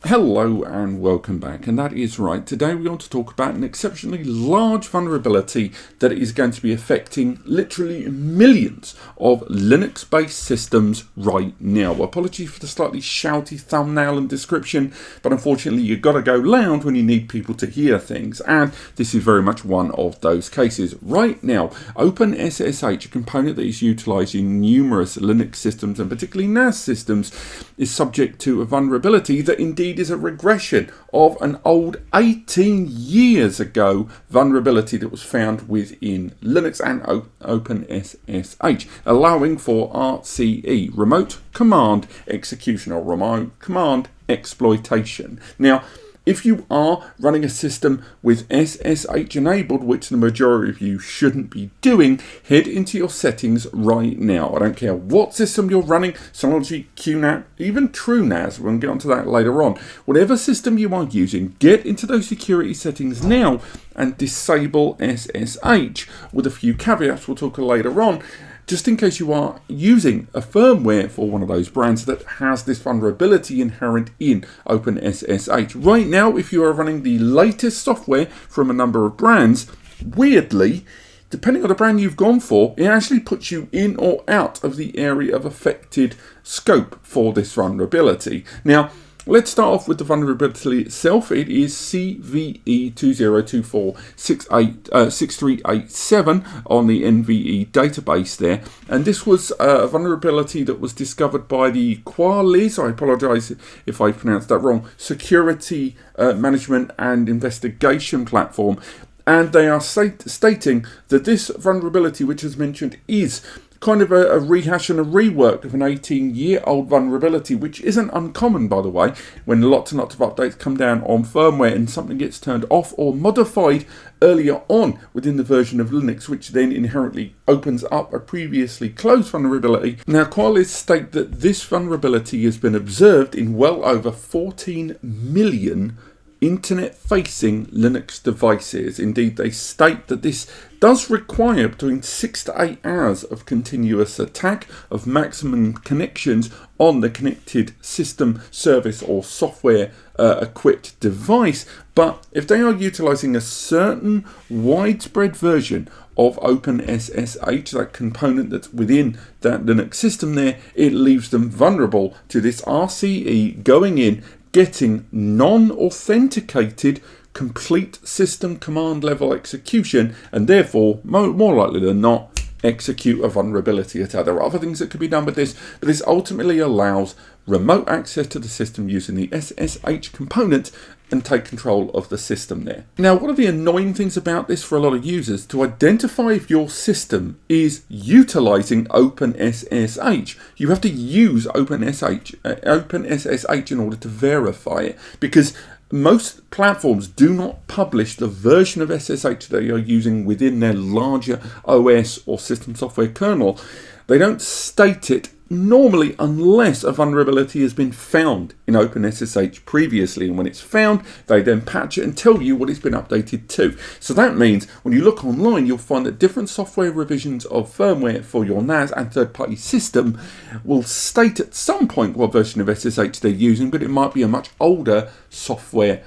Hello and welcome back, and that is right. Today we want to talk about an exceptionally large vulnerability that is going to be affecting literally millions of Linux-based systems right now. Apologies for the slightly shouty thumbnail and description, but unfortunately you've got to go loud when you need people to hear things, and this is very much one of those cases. Right now, OpenSSH, a component that is utilised in numerous Linux systems and particularly NAS systems, is subject to a vulnerability that indeed is a regression of an old 18 years ago vulnerability that was found within Linux and OpenSSH, allowing for RCE, remote command execution, or remote command exploitation. Now, if you are running a system with SSH enabled, which the majority of you shouldn't be doing, head into your settings right now. I don't care what system you're running, Synology, QNAS, even TrueNAS, we'll get onto that later on. Whatever system you are using, get into those security settings now and disable SSH with a few caveats we'll talk later on, just in case you are using a firmware for one of those brands that has this vulnerability inherent in OpenSSH. Right now, if you are running the latest software from a number of brands, weirdly, depending on the brand you've gone for, it actually puts you in or out of the area of affected scope for this vulnerability. Now, let's start off with the vulnerability itself. It is CVE20246387 on the NVE database there. And this was a vulnerability that was discovered by the QualIS, I apologise if I pronounced that wrong, Security Management and Investigation Platform. And they are stating that this vulnerability, which is mentioned, is kind of a rehash and a rework of an 18-year-old vulnerability, which isn't uncommon, by the way, when lots and lots of updates come down on firmware and something gets turned off or modified earlier on within the version of Linux, which then inherently opens up a previously closed vulnerability. Now, QualIS state that this vulnerability has been observed in well over 14 million internet-facing Linux devices. Indeed, they state that this does require between 6 to 8 hours of continuous attack of maximum connections on the connected system, service or software equipped device. But if they are utilizing a certain widespread version of OpenSSH, that component that's within that Linux system there, it leaves them vulnerable to this RCE going in, getting non-authenticated complete system command level execution, and therefore more likely than not execute a vulnerability attack. There are other things that could be done with this, but this ultimately allows remote access to the system using the SSH component and take control of the system there. Now, one of the annoying things about this for a lot of users, to identify if your system is utilizing OpenSSH, you have to use OpenSSH in order to verify it, because most platforms do not publish the version of SSH they are using within their larger OS or system software kernel. They don't state it normally unless a vulnerability has been found in OpenSSH previously, and when it's found, they then patch it and tell you what it's been updated to. So that means when you look online, you'll find that different software revisions of firmware for your NAS and third-party system will state at some point what version of SSH they're using, but it might be a much older software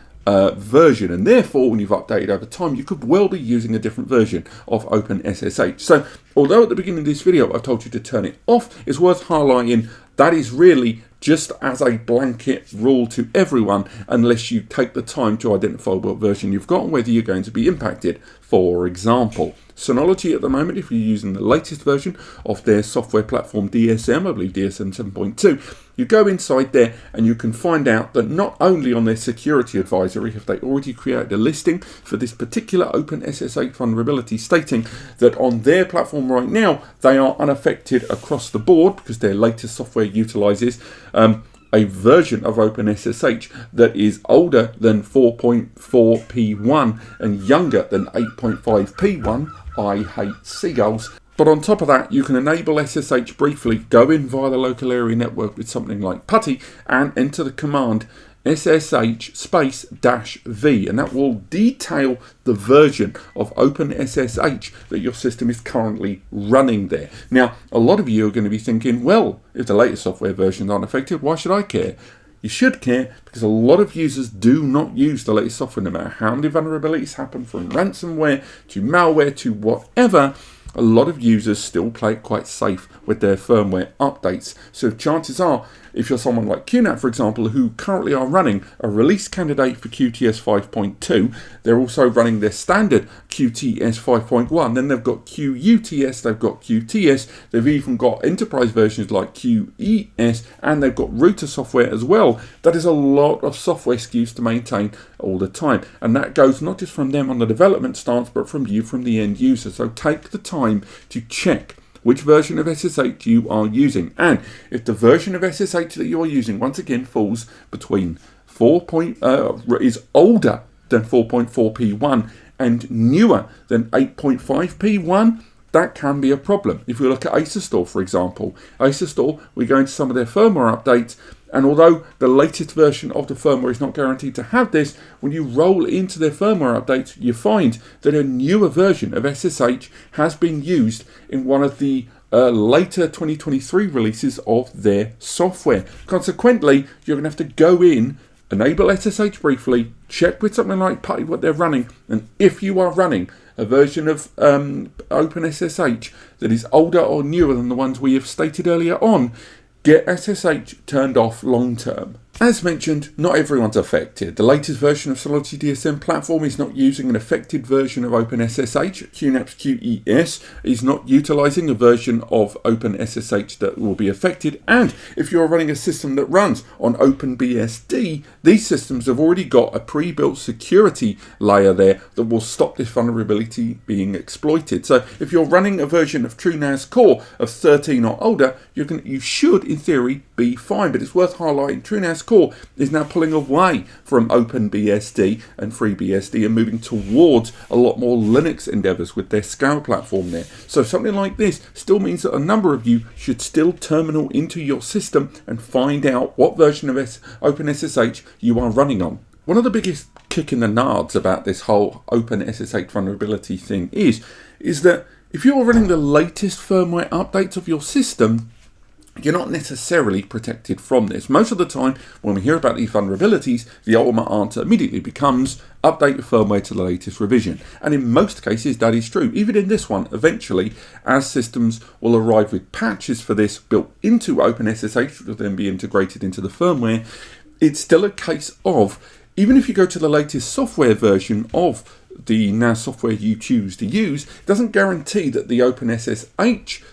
version, and therefore when you've updated over time, you could well be using a different version of OpenSSH. So although at the beginning of this video I've told you to turn it off, it's worth highlighting that is really just as a blanket rule to everyone, unless you take the time to identify what version you've got and whether you're going to be impacted. For example, Synology at the moment, if you're using the latest version of their software platform DSM, I believe DSM 7.2, you go inside there and you can find out that not only on their security advisory have they already created a listing for this particular OpenSSH vulnerability, stating that on their platform right now they are unaffected across the board because their latest software utilizes a version of OpenSSH that is older than 4.4p1 and younger than 8.5p1. I hate SEAGULLS. But on top of that, you can enable SSH briefly, go in via the local area network with something like PuTTY and enter the command SSH space -v, and that will detail the version of OpenSSH that your system is currently running there. Now, a lot of you are going to be thinking, well, if the latest software versions aren't affected, why should I care? You should care because a lot of users do not use the latest software, no matter how many vulnerabilities happen, from ransomware to malware to whatever. A lot of users still play it quite safe with their firmware updates. So chances are, if you're someone like QNAP, for example, who currently are running a release candidate for QTS 5.2, they're also running their standard QTS 5.1, then they've got QUTS, they've got QTS, they've even got enterprise versions like QES, and they've got router software as well. That is a lot of software SKUs to maintain all the time. And that goes not just from them on the development stance, but from you, from the end user. So take the time to check which version of SSH you are using. And if the version of SSH that you are using, once again, falls between is older than 4.4p1 and newer than 8.5p1, that can be a problem. If we look at ASUS, for example, ASUS, we go into some of their firmware updates, and although the latest version of the firmware is not guaranteed to have this, when you roll into their firmware updates, you find that a newer version of SSH has been used in one of the later 2023 releases of their software. Consequently, you're going to have to go in, enable SSH briefly, check with something like PuTTY what they're running, and if you are running a version of OpenSSH that is older or newer than the ones we have stated earlier on, get SSH turned off long term. As mentioned, not everyone's affected. The latest version of Synology DSM platform is not using an affected version of OpenSSH. QNAP's QES is not utilizing a version of OpenSSH that will be affected. And if you're running a system that runs on OpenBSD, these systems have already got a pre-built security layer there that will stop this vulnerability being exploited. So if you're running a version of TrueNAS Core of 13 or older, you should, in theory, be fine. But it's worth highlighting TrueNAS Core is now pulling away from OpenBSD and FreeBSD and moving towards a lot more Linux endeavors with their Scale platform there. So something like this still means that a number of you should still terminal into your system and find out what version of OpenSSH you are running on. One of the biggest kick in the nards about this whole OpenSSH vulnerability thing is that if you're running the latest firmware updates of your system, you're not necessarily protected from this. Most of the time, when we hear about these vulnerabilities, the ultimate answer immediately becomes update your firmware to the latest revision. And in most cases, that is true. Even in this one, eventually, as systems will arrive with patches for this built into OpenSSH, which will then be integrated into the firmware, it's still a case of, even if you go to the latest software version of the NAS software you choose to use, it doesn't guarantee that the OpenSSH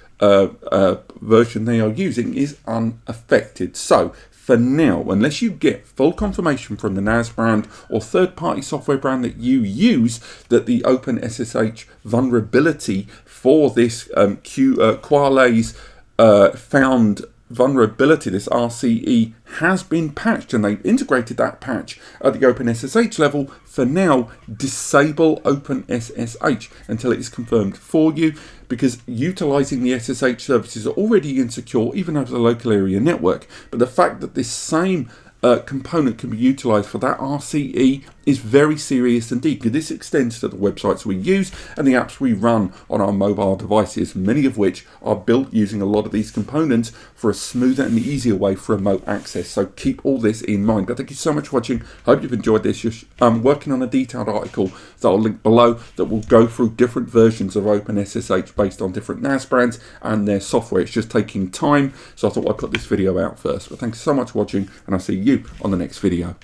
version they are using is unaffected. So for now, unless you get full confirmation from the NAS brand or third-party software brand that you use that the OpenSSH vulnerability for this Qualys found vulnerability, this RCE, has been patched, and they've integrated that patch at the OpenSSH level. For now, disable OpenSSH until it is confirmed for you, because utilizing the SSH services are already insecure even over the local area network. But the fact that this same component can be utilized for that RCE is very serious indeed, because this extends to the websites we use and the apps we run on our mobile devices, many of which are built using a lot of these components for a smoother and easier way for remote access. So keep all this in mind. But thank you so much for watching. Hope you've enjoyed this. I'm working on a detailed article that I'll link below that will go through different versions of OpenSSH based on different NAS brands and their software. It's just taking time, so I thought I'd put this video out first. But thanks so much for watching, and I'll see you on the next video.